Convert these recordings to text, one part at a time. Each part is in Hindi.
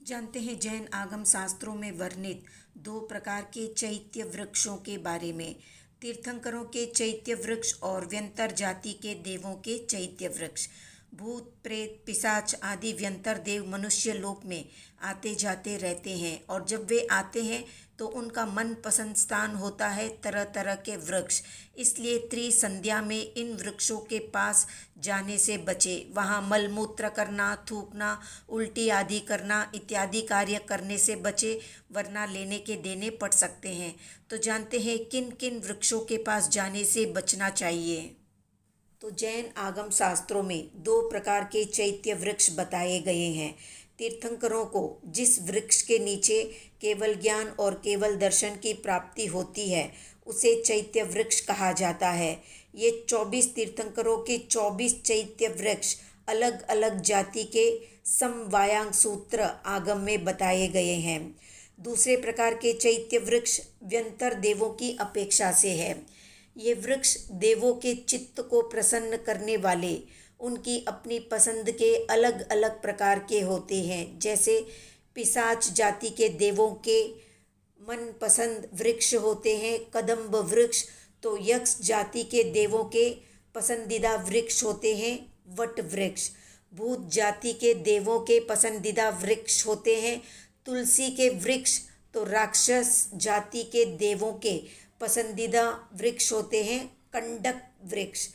जानते हैं जैन आगम शास्त्रों में वर्णित दो प्रकार के चैत्य वृक्षों के बारे में। तीर्थंकरों के चैत्य वृक्ष और व्यंतर जाति के देवों के चैत्य वृक्ष। भूत प्रेत पिशाच आदि व्यंतर देव मनुष्य लोक में आते जाते रहते हैं और जब वे आते हैं तो उनका मनपसंद स्थान होता है तरह तरह के वृक्ष। इसलिए त्रिसंध्या में इन वृक्षों के पास जाने से बचे। वहाँ मलमूत्र करना, थूकना, उल्टी आदि करना इत्यादि कार्य करने से बचे, वरना लेने के देने पड़ सकते हैं। तो जानते हैं किन किन वृक्षों के पास जाने से बचना चाहिए। तो जैन आगम शास्त्रों में दो प्रकार के चैत्य वृक्ष बताए गए हैं। तीर्थंकरों को जिस वृक्ष के नीचे केवल ज्ञान और केवल दर्शन की प्राप्ति होती है उसे चैत्य वृक्ष कहा जाता है। ये 24 तीर्थंकरों के 24 चैत्य वृक्ष अलग अलग जाति के समवायांग सूत्र आगम में बताए गए हैं। दूसरे प्रकार के चैत्य वृक्ष व्यंतर देवों की अपेक्षा से है। ये वृक्ष देवों के चित्त को प्रसन्न करने वाले, उनकी अपनी पसंद के अलग अलग प्रकार के होते हैं। जैसे पिशाच जाति के देवों के मनपसंद वृक्ष होते हैं कदम्ब वृक्ष, तो यक्ष जाति के देवों के पसंदीदा वृक्ष होते हैं वट वृक्ष। भूत जाति के देवों के पसंदीदा वृक्ष होते हैं तुलसी के वृक्ष, तो राक्षस जाति के देवों के पसंदीदा वृक्ष होते हैं कंडक वृक्ष।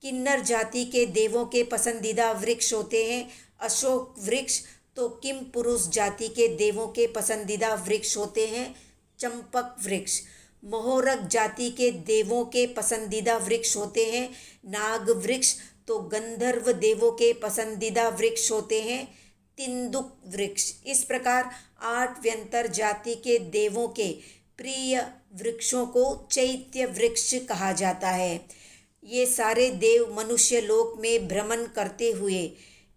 किन्नर जाति के देवों के पसंदीदा वृक्ष होते हैं अशोक वृक्ष, तो किम पुरुष जाति के देवों के पसंदीदा वृक्ष होते हैं चंपक वृक्ष। महोरक जाति के देवों के पसंदीदा वृक्ष होते हैं नाग वृक्ष, तो गंधर्व देवों के पसंदीदा वृक्ष होते हैं तिंदुक वृक्ष। इस प्रकार 8 व्यंतर जाति के देवों के प्रिय वृक्षों को चैत्य वृक्ष कहा जाता है। ये सारे देव मनुष्य लोक में भ्रमण करते हुए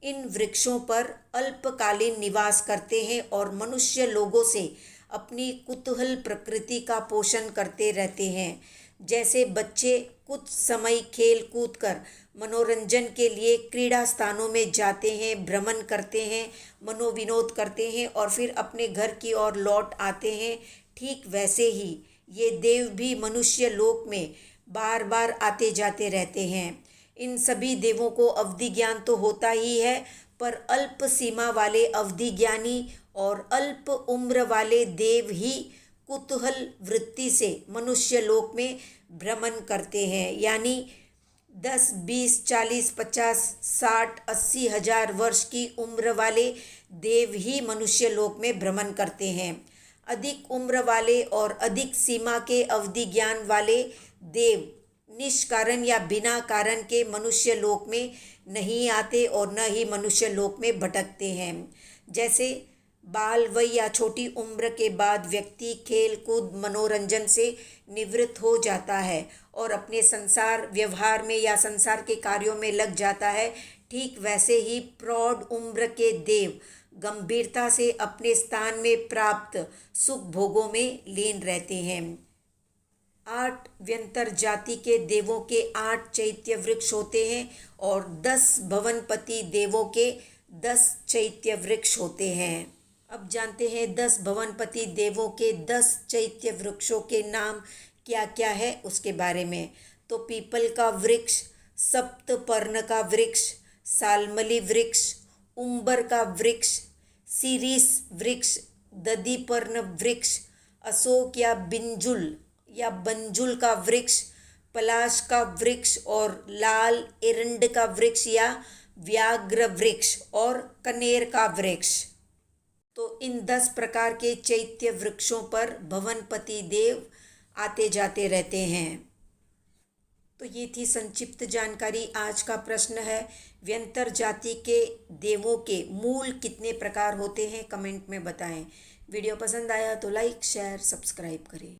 इन वृक्षों पर अल्पकालीन निवास करते हैं और मनुष्य लोगों से अपनी कुतूहल प्रकृति का पोषण करते रहते हैं। जैसे बच्चे कुछ समय खेल कूद कर मनोरंजन के लिए क्रीड़ा स्थानों में जाते हैं, भ्रमण करते हैं, मनोविनोद करते हैं और फिर अपने घर की ओर लौट आते हैं, ठीक वैसे ही ये देव भी मनुष्य लोक में बार बार आते जाते रहते हैं। इन सभी देवों को अवधि ज्ञान तो होता ही है, पर अल्प सीमा वाले अवधि ज्ञानी और अल्प उम्र वाले देव ही कुतूहल वृत्ति से मनुष्य लोक में भ्रमण करते हैं। यानी 10, 20, 40, 50, 60, 80 हजार वर्ष की उम्र वाले देव ही मनुष्य लोक में भ्रमण करते हैं। अधिक उम्र वाले और अधिक सीमा के अवधि ज्ञान वाले देव निष्कारण या बिना कारण के मनुष्य लोक में नहीं आते और न ही मनुष्य लोक में भटकते हैं। जैसे बाल वय या छोटी उम्र के बाद व्यक्ति खेल कूद मनोरंजन से निवृत्त हो जाता है और अपने संसार व्यवहार में या संसार के कार्यों में लग जाता है, ठीक वैसे ही प्रौढ़ उम्र के देव गंभीरता से अपने स्थान में प्राप्त सुख भोगों में लीन रहते हैं। 8 व्यंतर जाति के देवों के 8 चैत्य वृक्ष होते हैं और 10 भवनपति देवों के 10 चैत्य वृक्ष होते हैं। अब जानते हैं 10 भवनपति देवों के 10 चैत्य वृक्षों के नाम क्या क्या है उसके बारे में। तो पीपल का वृक्ष, सप्तपर्ण का वृक्ष, सालमली वृक्ष, उम्बर का वृक्ष, सीरीस वृक्ष, दधिपर्ण वृक्ष, अशोक या बिंजुल या बंजुल का वृक्ष, पलाश का वृक्ष और लाल एरंड का वृक्ष या व्याघ्र वृक्ष और कनेर का वृक्ष। तो इन 10 प्रकार के चैत्य वृक्षों पर भवनपति देव आते जाते रहते हैं। तो ये थी संक्षिप्त जानकारी। आज का प्रश्न है व्यंतर जाति के देवों के मूल कितने प्रकार होते हैं, कमेंट में बताएं। वीडियो पसंद आया तो लाइक शेयर सब्सक्राइब करें।